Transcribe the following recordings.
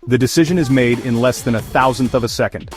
The decision is made in less than a thousandth of a second.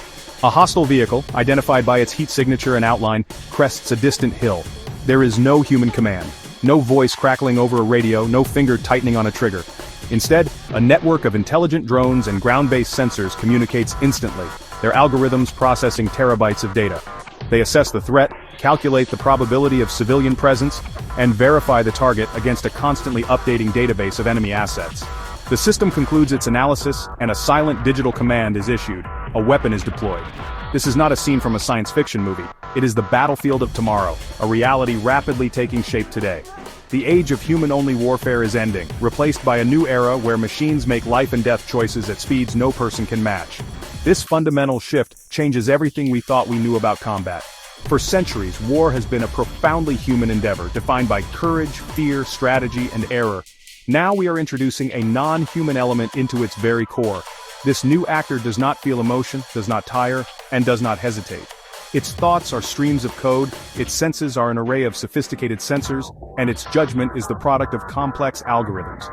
A hostile vehicle, identified by its heat signature and outline, crests a distant hill. There is no human command. No voice crackling over a radio, no finger tightening on a trigger. Instead, a network of intelligent drones and ground-based sensors communicates instantly, their algorithms processing terabytes of data. They assess the threat, calculate the probability of civilian presence, and verify the target against a constantly updating database of enemy assets. The system concludes its analysis, and a silent digital command is issued. A weapon is deployed. This is not a scene from a science fiction movie. It is the battlefield of tomorrow, a reality rapidly taking shape today. The age of human-only warfare is ending, replaced by a new era where machines make life-and-death choices at speeds no person can match. This fundamental shift changes everything we thought we knew about combat. For centuries, war has been a profoundly human endeavor, defined by courage, fear, strategy, and error. Now we are introducing a non-human element into its very core. This new actor does not feel emotion, does not tire, and does not hesitate. Its thoughts are streams of code, its senses are an array of sophisticated sensors, and its judgment is the product of complex algorithms.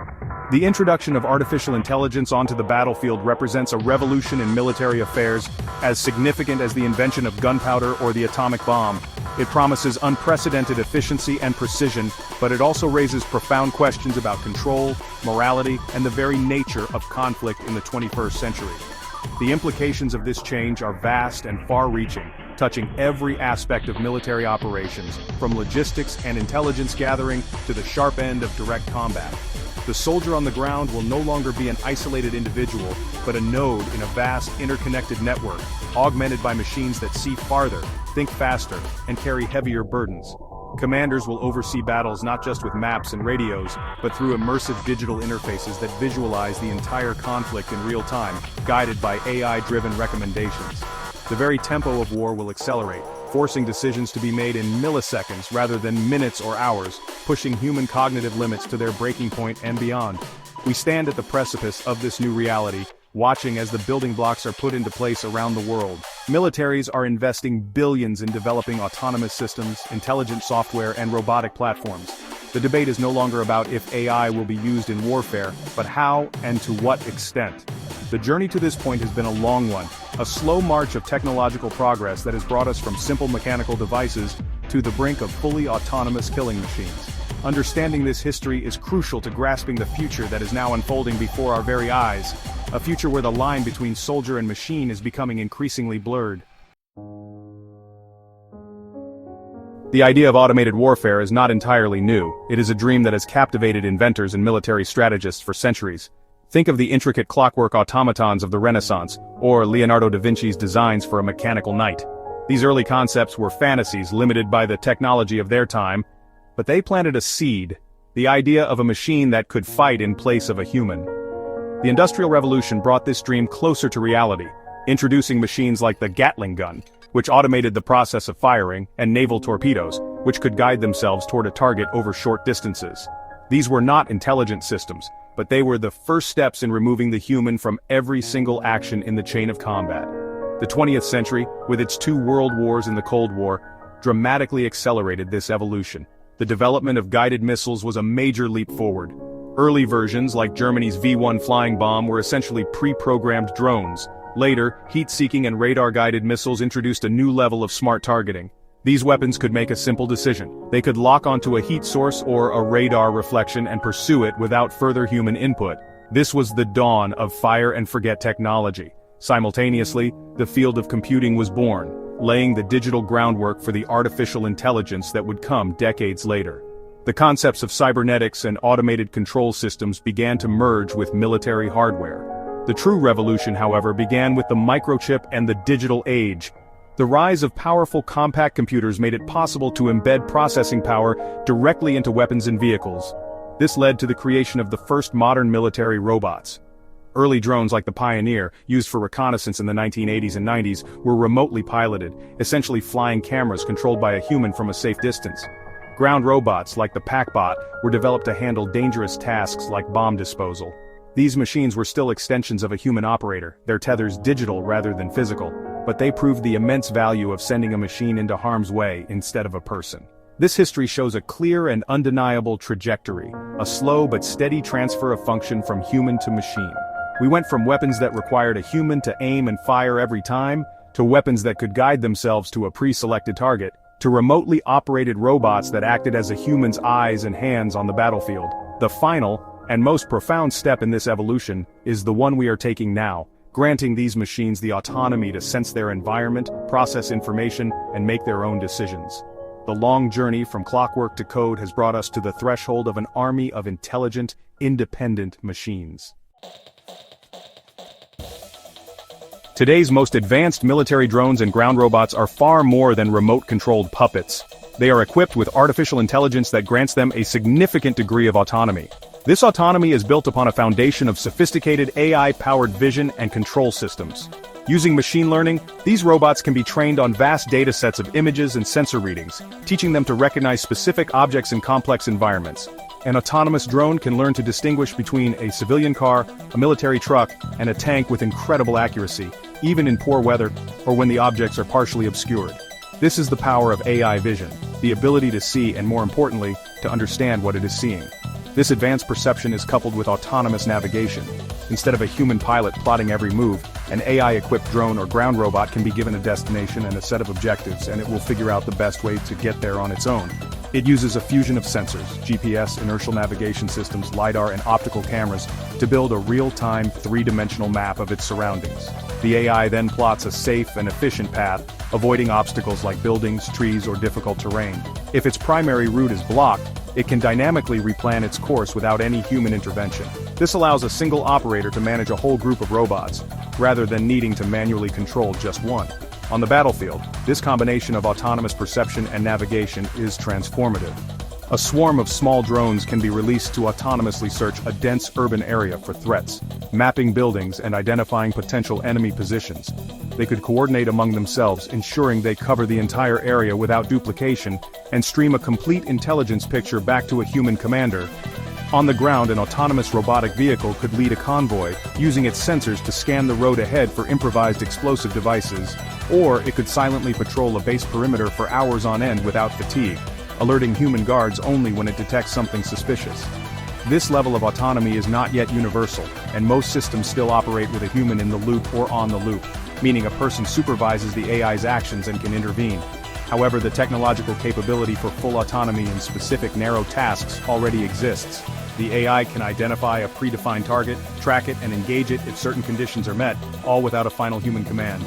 The introduction of artificial intelligence onto the battlefield represents a revolution in military affairs, as significant as the invention of gunpowder or the atomic bomb. It promises unprecedented efficiency and precision, but it also raises profound questions about control, morality, and the very nature of conflict in the 21st century. The implications of this change are vast and far-reaching, touching every aspect of military operations, from logistics and intelligence gathering to the sharp end of direct combat. The soldier on the ground will no longer be an isolated individual, but a node in a vast, interconnected network, augmented by machines that see farther, think faster, and carry heavier burdens. Commanders will oversee battles not just with maps and radios, but through immersive digital interfaces that visualize the entire conflict in real time, guided by AI-driven recommendations. The very tempo of war will accelerate, forcing decisions to be made in milliseconds rather than minutes or hours, pushing human cognitive limits to their breaking point and beyond. We stand at the precipice of this new reality, watching as the building blocks are put into place around the world. Militaries are investing billions in developing autonomous systems, intelligent software, and robotic platforms. The debate is no longer about if AI will be used in warfare, but how and to what extent. The journey to this point has been a long one, a slow march of technological progress that has brought us from simple mechanical devices to the brink of fully autonomous killing machines. Understanding this history is crucial to grasping the future that is now unfolding before our very eyes, a future where the line between soldier and machine is becoming increasingly blurred. The idea of automated warfare is not entirely new. It is a dream that has captivated inventors and military strategists for centuries. Think of the intricate clockwork automatons of the Renaissance, or Leonardo da Vinci's designs for a mechanical knight. These early concepts were fantasies limited by the technology of their time, but they planted a seed, the idea of a machine that could fight in place of a human. The Industrial Revolution brought this dream closer to reality, introducing machines like the Gatling gun, which automated the process of firing, and naval torpedoes, which could guide themselves toward a target over short distances. These were not intelligent systems, but they were the first steps in removing the human from every single action in the chain of combat. The 20th century, with its two world wars and the Cold War, dramatically accelerated this evolution. The development of guided missiles was a major leap forward. Early versions, like Germany's V-1 flying bomb, were essentially pre-programmed drones. Later, heat-seeking and radar-guided missiles introduced a new level of smart targeting. These weapons could make a simple decision. They could lock onto a heat source or a radar reflection and pursue it without further human input. This was the dawn of fire-and-forget technology. Simultaneously, the field of computing was born, laying the digital groundwork for the artificial intelligence that would come decades later. The concepts of cybernetics and automated control systems began to merge with military hardware. The true revolution, however, began with the microchip and the digital age. The rise of powerful compact computers made it possible to embed processing power directly into weapons and vehicles. This led to the creation of the first modern military robots. Early drones like the Pioneer, used for reconnaissance in the 1980s and 90s, were remotely piloted, essentially flying cameras controlled by a human from a safe distance. Ground robots like the PackBot were developed to handle dangerous tasks like bomb disposal. These machines were still extensions of a human operator, their tethers digital rather than physical, but they proved the immense value of sending a machine into harm's way instead of a person. This history shows a clear and undeniable trajectory, a slow but steady transfer of function from human to machine. We went from weapons that required a human to aim and fire every time, to weapons that could guide themselves to a pre-selected target, to remotely operated robots that acted as a human's eyes and hands on the battlefield. The final, and most profound step in this evolution, is the one we are taking now, granting these machines the autonomy to sense their environment, process information, and make their own decisions. The long journey from clockwork to code has brought us to the threshold of an army of intelligent, independent machines. Today's most advanced military drones and ground robots are far more than remote-controlled puppets. They are equipped with artificial intelligence that grants them a significant degree of autonomy. This autonomy is built upon a foundation of sophisticated AI-powered vision and control systems. Using machine learning, these robots can be trained on vast datasets of images and sensor readings, teaching them to recognize specific objects in complex environments. An autonomous drone can learn to distinguish between a civilian car, a military truck, and a tank with incredible accuracy, even in poor weather or when the objects are partially obscured. This is the power of AI vision, the ability to see and, more importantly, to understand what it is seeing. This advanced perception is coupled with autonomous navigation. Instead of a human pilot plotting every move, an AI-equipped drone or ground robot can be given a destination and a set of objectives, and it will figure out the best way to get there on its own. It uses a fusion of sensors, GPS, inertial navigation systems, LiDAR, and optical cameras to build a real-time, three-dimensional map of its surroundings. The AI then plots a safe and efficient path, avoiding obstacles like buildings, trees, or difficult terrain. If its primary route is blocked, it can dynamically replan its course without any human intervention. This allows a single operator to manage a whole group of robots, rather than needing to manually control just one. On the battlefield, this combination of autonomous perception and navigation is transformative. A swarm of small drones can be released to autonomously search a dense urban area for threats, mapping buildings and identifying potential enemy positions. They could coordinate among themselves, ensuring they cover the entire area without duplication, and stream a complete intelligence picture back to a human commander. On the ground, an autonomous robotic vehicle could lead a convoy, using its sensors to scan the road ahead for improvised explosive devices, or it could silently patrol a base perimeter for hours on end without fatigue, alerting human guards only when it detects something suspicious. This level of autonomy is not yet universal, and most systems still operate with a human in the loop or on the loop, meaning a person supervises the AI's actions and can intervene. However, the technological capability for full autonomy in specific narrow tasks already exists. The AI can identify a predefined target, track it, and engage it if certain conditions are met, all without a final human command.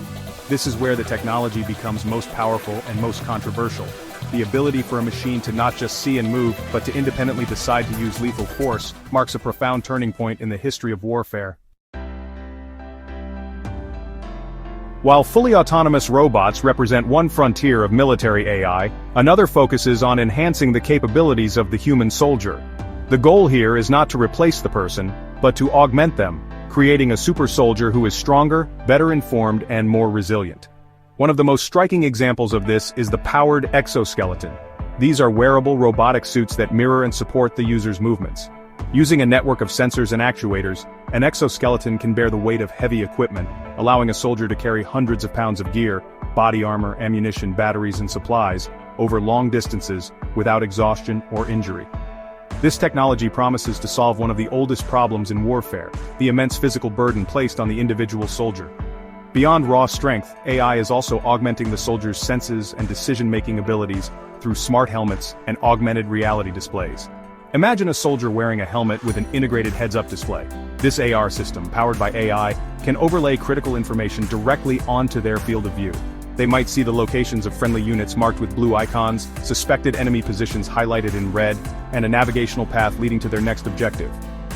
This is where the technology becomes most powerful and most controversial. The ability for a machine to not just see and move, but to independently decide to use lethal force, marks a profound turning point in the history of warfare. While fully autonomous robots represent one frontier of military AI, another focuses on enhancing the capabilities of the human soldier. The goal here is not to replace the person, but to augment them, creating a super soldier who is stronger, better informed, and more resilient. One of the most striking examples of this is the powered exoskeleton. These are wearable robotic suits that mirror and support the user's movements. Using a network of sensors and actuators, an exoskeleton can bear the weight of heavy equipment, allowing a soldier to carry hundreds of pounds of gear, body armor, ammunition, batteries, and supplies, over long distances, without exhaustion or injury. This technology promises to solve one of the oldest problems in warfare, the immense physical burden placed on the individual soldier. Beyond raw strength, AI is also augmenting the soldier's senses and decision-making abilities through smart helmets and augmented reality displays. Imagine a soldier wearing a helmet with an integrated heads-up display. This AR system, powered by AI, can overlay critical information directly onto their field of view. They might see the locations of friendly units marked with blue icons, suspected enemy positions highlighted in red, and a navigational path leading to their next objective.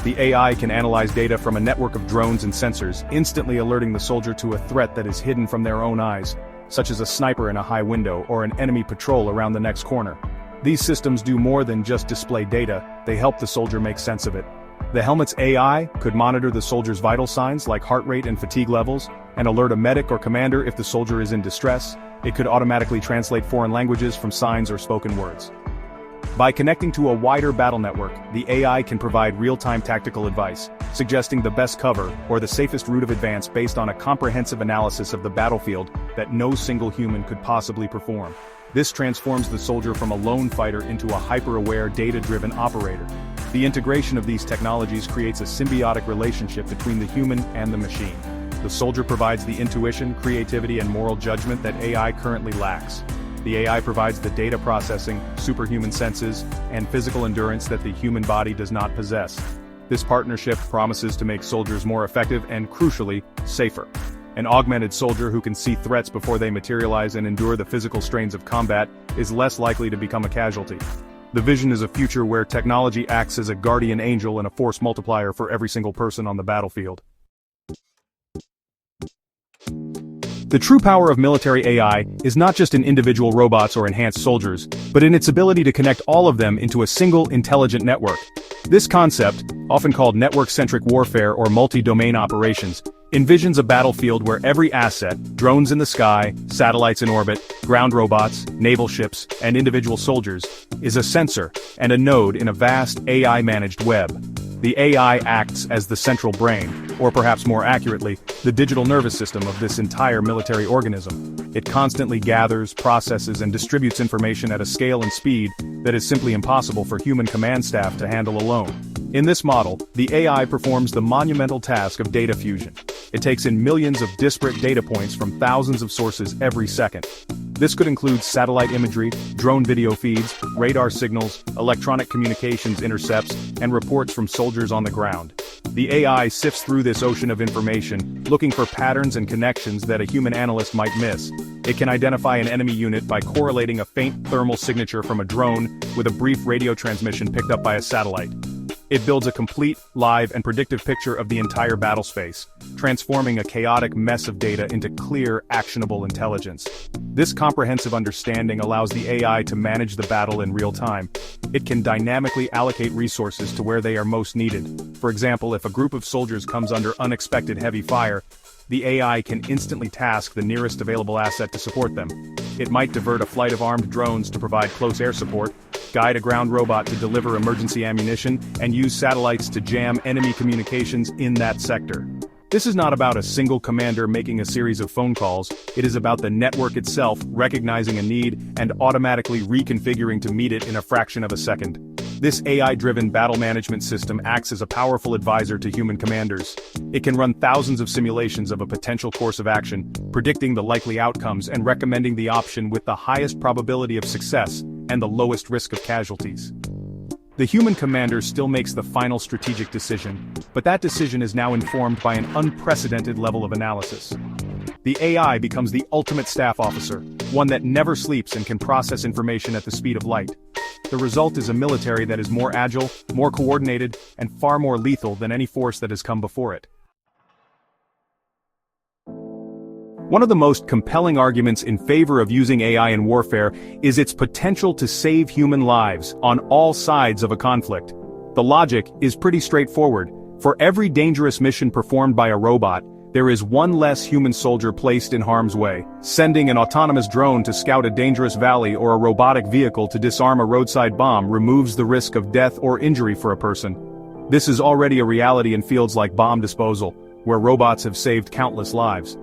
The AI can analyze data from a network of drones and sensors, instantly alerting the soldier to a threat that is hidden from their own eyes, such as a sniper in a high window or an enemy patrol around the next corner. These systems do more than just display data, they help the soldier make sense of it. The helmet's AI could monitor the soldier's vital signs like heart rate and fatigue levels, and alert a medic or commander if the soldier is in distress. It could automatically translate foreign languages from signs or spoken words. By connecting to a wider battle network, the AI can provide real-time tactical advice, suggesting the best cover or the safest route of advance based on a comprehensive analysis of the battlefield that no single human could possibly perform. This transforms the soldier from a lone fighter into a hyper-aware, data-driven operator. The integration of these technologies creates a symbiotic relationship between the human and the machine. The soldier provides the intuition, creativity, and moral judgment that AI currently lacks. The AI provides the data processing, superhuman senses, and physical endurance that the human body does not possess. This partnership promises to make soldiers more effective and, crucially, safer. An augmented soldier who can see threats before they materialize and endure the physical strains of combat is less likely to become a casualty. The vision is a future where technology acts as a guardian angel and a force multiplier for every single person on the battlefield. The true power of military AI is not just in individual robots or enhanced soldiers, but in its ability to connect all of them into a single intelligent network. This concept, often called network-centric warfare or multi-domain operations, envisions a battlefield where every asset, drones in the sky, satellites in orbit, ground robots, naval ships, and individual soldiers, is a sensor and a node in a vast AI-managed web. The AI acts as the central brain, or perhaps more accurately, the digital nervous system of this entire military organism. It constantly gathers, processes, and distributes information at a scale and speed that is simply impossible for human command staff to handle alone. In this model, the AI performs the monumental task of data fusion. It takes in millions of disparate data points from thousands of sources every second. This could include satellite imagery, drone video feeds, radar signals, electronic communications intercepts, and reports from soldiers on the ground. The AI sifts through this ocean of information, looking for patterns and connections that a human analyst might miss. It can identify an enemy unit by correlating a faint thermal signature from a drone with a brief radio transmission picked up by a satellite. It builds a complete, live, and predictive picture of the entire battle space, transforming a chaotic mess of data into clear, actionable intelligence. This comprehensive understanding allows the AI to manage the battle in real time. It can dynamically allocate resources to where they are most needed. For example, if a group of soldiers comes under unexpected heavy fire, the AI can instantly task the nearest available asset to support them. It might divert a flight of armed drones to provide close air support, guide a ground robot to deliver emergency ammunition, and use satellites to jam enemy communications in that sector. This is not about a single commander making a series of phone calls. It is about the network itself recognizing a need and automatically reconfiguring to meet it in a fraction of a second. This AI-driven battle management system acts as a powerful advisor to human commanders. It can run thousands of simulations of a potential course of action, predicting the likely outcomes and recommending the option with the highest probability of success and the lowest risk of casualties. The human commander still makes the final strategic decision, but that decision is now informed by an unprecedented level of analysis. The AI becomes the ultimate staff officer, one that never sleeps and can process information at the speed of light. The result is a military that is more agile, more coordinated, and far more lethal than any force that has come before it. One of the most compelling arguments in favor of using AI in warfare is its potential to save human lives on all sides of a conflict. The logic is pretty straightforward. For every dangerous mission performed by a robot, there is one less human soldier placed in harm's way. Sending an autonomous drone to scout a dangerous valley or a robotic vehicle to disarm a roadside bomb removes the risk of death or injury for a person. This is already a reality in fields like bomb disposal, where robots have saved countless lives.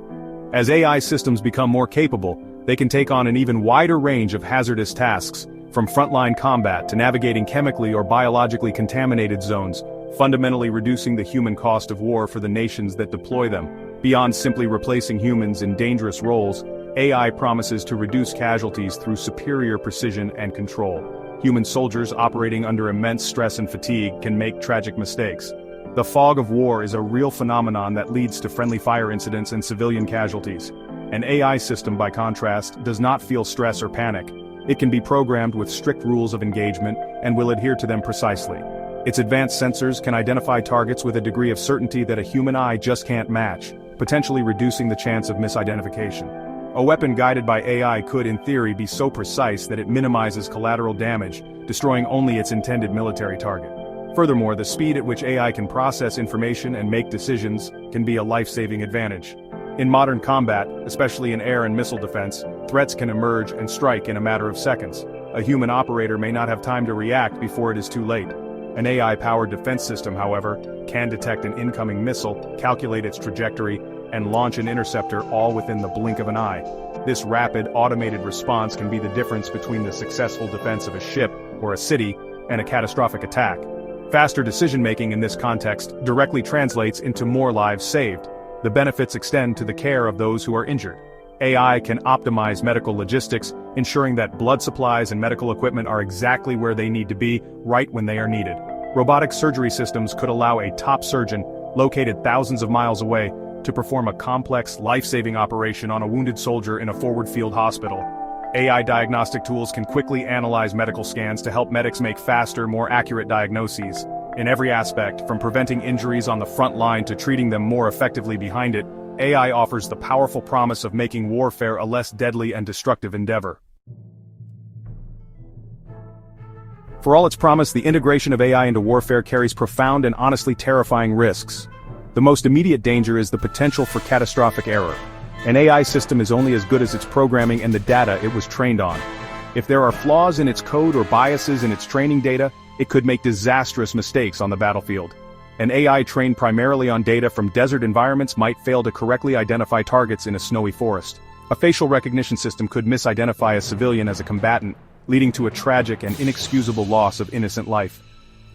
As AI systems become more capable, they can take on an even wider range of hazardous tasks, from frontline combat to navigating chemically or biologically contaminated zones, fundamentally reducing the human cost of war for the nations that deploy them. Beyond simply replacing humans in dangerous roles, AI promises to reduce casualties through superior precision and control. Human soldiers operating under immense stress and fatigue can make tragic mistakes. The fog of war is a real phenomenon that leads to friendly fire incidents and civilian casualties. An AI system, by contrast, does not feel stress or panic. It can be programmed with strict rules of engagement and will adhere to them precisely. Its advanced sensors can identify targets with a degree of certainty that a human eye just can't match, potentially reducing the chance of misidentification. A weapon guided by AI could, in theory, be so precise that it minimizes collateral damage, destroying only its intended military target. Furthermore, the speed at which AI can process information and make decisions can be a life-saving advantage. In modern combat, especially in air and missile defense, threats can emerge and strike in a matter of seconds. A human operator may not have time to react before it is too late. An AI-powered defense system, however, can detect an incoming missile, calculate its trajectory, and launch an interceptor all within the blink of an eye. This rapid, automated response can be the difference between the successful defense of a ship or a city and a catastrophic attack. Faster decision-making in this context directly translates into more lives saved. The benefits extend to the care of those who are injured. AI can optimize medical logistics, ensuring that blood supplies and medical equipment are exactly where they need to be, right when they are needed. Robotic surgery systems could allow a top surgeon, located thousands of miles away, to perform a complex, life-saving operation on a wounded soldier in a forward-field hospital. AI diagnostic tools can quickly analyze medical scans to help medics make faster, more accurate diagnoses. In every aspect, from preventing injuries on the front line to treating them more effectively behind it, AI offers the powerful promise of making warfare a less deadly and destructive endeavor. For all its promise, the integration of AI into warfare carries profound and honestly terrifying risks. The most immediate danger is the potential for catastrophic error. An AI system is only as good as its programming and the data it was trained on. If there are flaws in its code or biases in its training data, it could make disastrous mistakes on the battlefield. An AI trained primarily on data from desert environments might fail to correctly identify targets in a snowy forest. A facial recognition system could misidentify a civilian as a combatant, leading to a tragic and inexcusable loss of innocent life.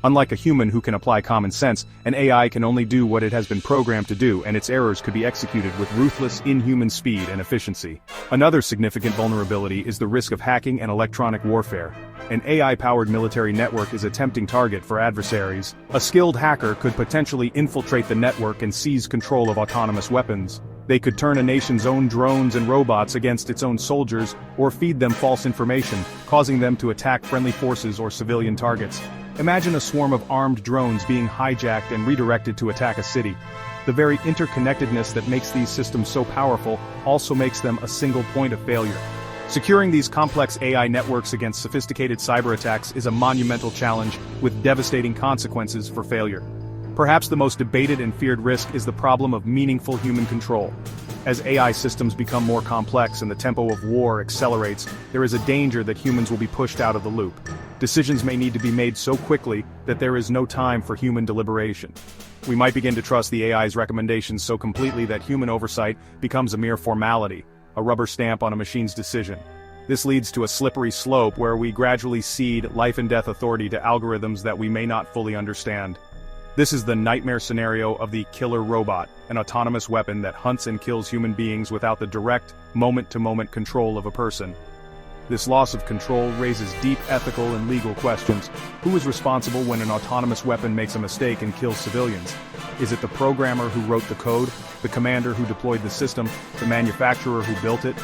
Unlike a human who can apply common sense, an AI can only do what it has been programmed to do, and its errors could be executed with ruthless, inhuman speed and efficiency. Another significant vulnerability is the risk of hacking and electronic warfare. An AI-powered military network is a tempting target for adversaries. A skilled hacker could potentially infiltrate the network and seize control of autonomous weapons. They could turn a nation's own drones and robots against its own soldiers, or feed them false information, causing them to attack friendly forces or civilian targets. Imagine a swarm of armed drones being hijacked and redirected to attack a city. The very interconnectedness that makes these systems so powerful also makes them a single point of failure. Securing these complex AI networks against sophisticated cyber attacks is a monumental challenge with devastating consequences for failure. Perhaps the most debated and feared risk is the problem of meaningful human control. As AI systems become more complex and the tempo of war accelerates, there is a danger that humans will be pushed out of the loop. Decisions may need to be made so quickly that there is no time for human deliberation. We might begin to trust the AI's recommendations so completely that human oversight becomes a mere formality, a rubber stamp on a machine's decision. This leads to a slippery slope where we gradually cede life and death authority to algorithms that we may not fully understand. This is the nightmare scenario of the killer robot, an autonomous weapon that hunts and kills human beings without the direct, moment-to-moment control of a person. This loss of control raises deep ethical and legal questions. Who is responsible when an autonomous weapon makes a mistake and kills civilians? Is it the programmer who wrote the code, the commander who deployed the system, the manufacturer who built it,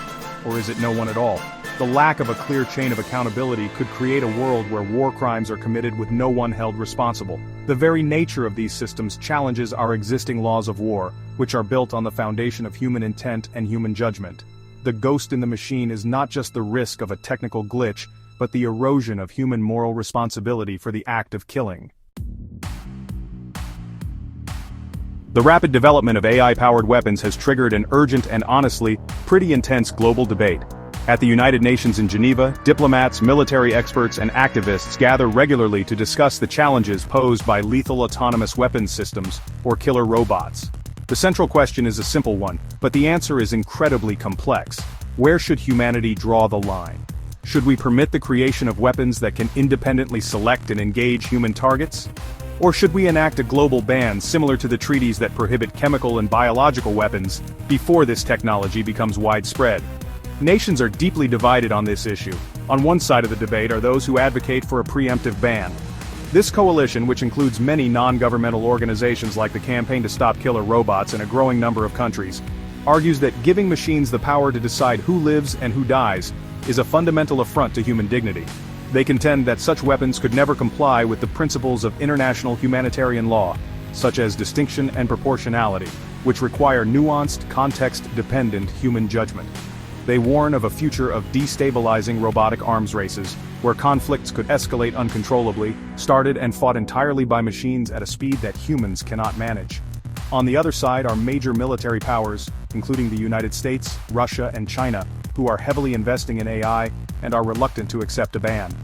or is it no one at all? The lack of a clear chain of accountability could create a world where war crimes are committed with no one held responsible. The very nature of these systems challenges our existing laws of war, which are built on the foundation of human intent and human judgment. The ghost in the machine is not just the risk of a technical glitch, but the erosion of human moral responsibility for the act of killing. The rapid development of AI-powered weapons has triggered an urgent and honestly, pretty intense global debate. At the United Nations in Geneva, diplomats, military experts, and activists gather regularly to discuss the challenges posed by lethal autonomous weapons systems, or killer robots. The central question is a simple one, but the answer is incredibly complex. Where should humanity draw the line? Should we permit the creation of weapons that can independently select and engage human targets? Or should we enact a global ban similar to the treaties that prohibit chemical and biological weapons before this technology becomes widespread? Nations are deeply divided on this issue. On one side of the debate are those who advocate for a preemptive ban. This coalition, which includes many non-governmental organizations like the Campaign to Stop Killer Robots in a growing number of countries, argues that giving machines the power to decide who lives and who dies is a fundamental affront to human dignity. They contend that such weapons could never comply with the principles of international humanitarian law, such as distinction and proportionality, which require nuanced, context-dependent human judgment. They warn of a future of destabilizing robotic arms races, where conflicts could escalate uncontrollably, started and fought entirely by machines at a speed that humans cannot manage. On the other side are major military powers, including the United States, Russia, and China, who are heavily investing in AI and are reluctant to accept a ban.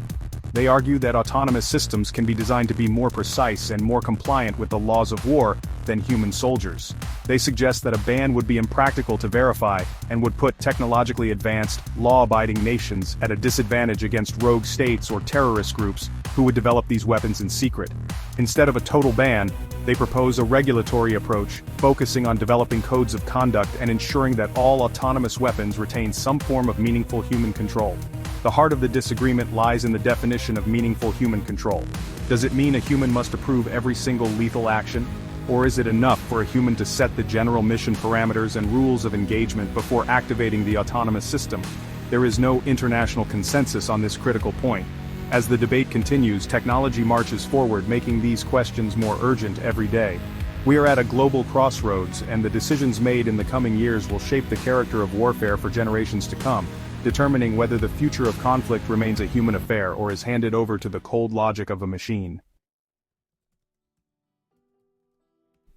They argue that autonomous systems can be designed to be more precise and more compliant with the laws of war than human soldiers. They suggest that a ban would be impractical to verify and would put technologically advanced, law-abiding nations at a disadvantage against rogue states or terrorist groups who would develop these weapons in secret. Instead of a total ban, they propose a regulatory approach, focusing on developing codes of conduct and ensuring that all autonomous weapons retain some form of meaningful human control. The heart of the disagreement lies in the definition of meaningful human control. Does it mean a human must approve every single lethal action? Or is it enough for a human to set the general mission parameters and rules of engagement before activating the autonomous system? There is no international consensus on this critical point. As the debate continues, technology marches forward, making these questions more urgent every day. We are at a global crossroads, and the decisions made in the coming years will shape the character of warfare for generations to come, determining whether the future of conflict remains a human affair or is handed over to the cold logic of a machine.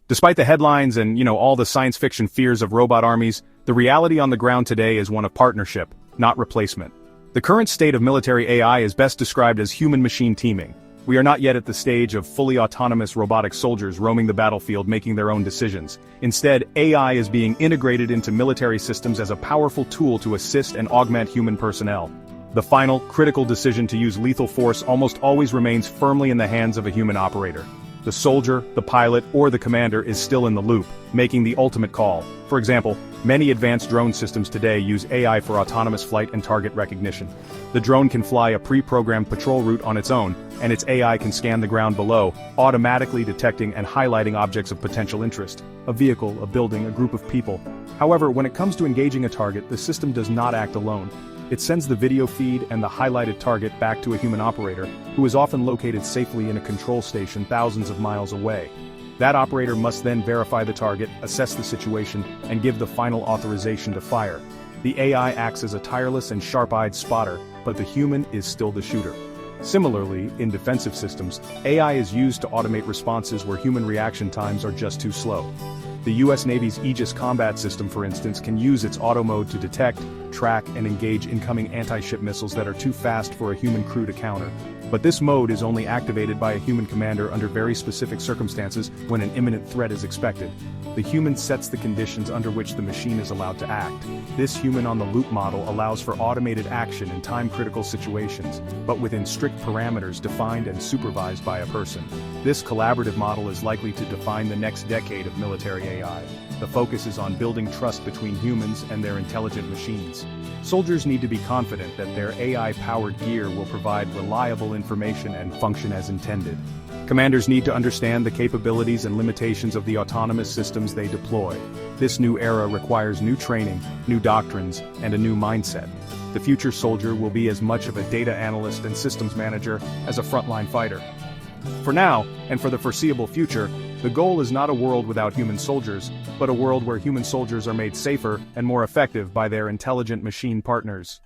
Despite the headlines and, all the science fiction fears of robot armies, the reality on the ground today is one of partnership, not replacement. The current state of military AI is best described as human-machine teaming. We are not yet at the stage of fully autonomous robotic soldiers roaming the battlefield making their own decisions. Instead, AI is being integrated into military systems as a powerful tool to assist and augment human personnel. The final, critical decision to use lethal force almost always remains firmly in the hands of a human operator. The soldier, the pilot, or the commander is still in the loop, making the ultimate call. For example, many advanced drone systems today use AI for autonomous flight and target recognition. The drone can fly a pre-programmed patrol route on its own, and its AI can scan the ground below, automatically detecting and highlighting objects of potential interest. A vehicle, a building, a group of people. However, when it comes to engaging a target, the system does not act alone. It sends the video feed and the highlighted target back to a human operator, who is often located safely in a control station thousands of miles away. That operator must then verify the target, assess the situation, and give the final authorization to fire. The AI acts as a tireless and sharp-eyed spotter, but the human is still the shooter. Similarly, in defensive systems, AI is used to automate responses where human reaction times are just too slow. The US Navy's Aegis combat system, for instance, can use its auto mode to detect, track, and engage incoming anti-ship missiles that are too fast for a human crew to counter. But this mode is only activated by a human commander under very specific circumstances when an imminent threat is expected. The human sets the conditions under which the machine is allowed to act. This human-on-the-loop model allows for automated action in time-critical situations, but within strict parameters defined and supervised by a person. This collaborative model is likely to define the next decade of military AI. The focus is on building trust between humans and their intelligent machines. Soldiers need to be confident that their AI-powered gear will provide reliable information and function as intended. Commanders need to understand the capabilities and limitations of the autonomous systems they deploy. This new era requires new training, new doctrines, and a new mindset. The future soldier will be as much of a data analyst and systems manager as a frontline fighter. For now, and for the foreseeable future, the goal is not a world without human soldiers, but a world where human soldiers are made safer and more effective by their intelligent machine partners.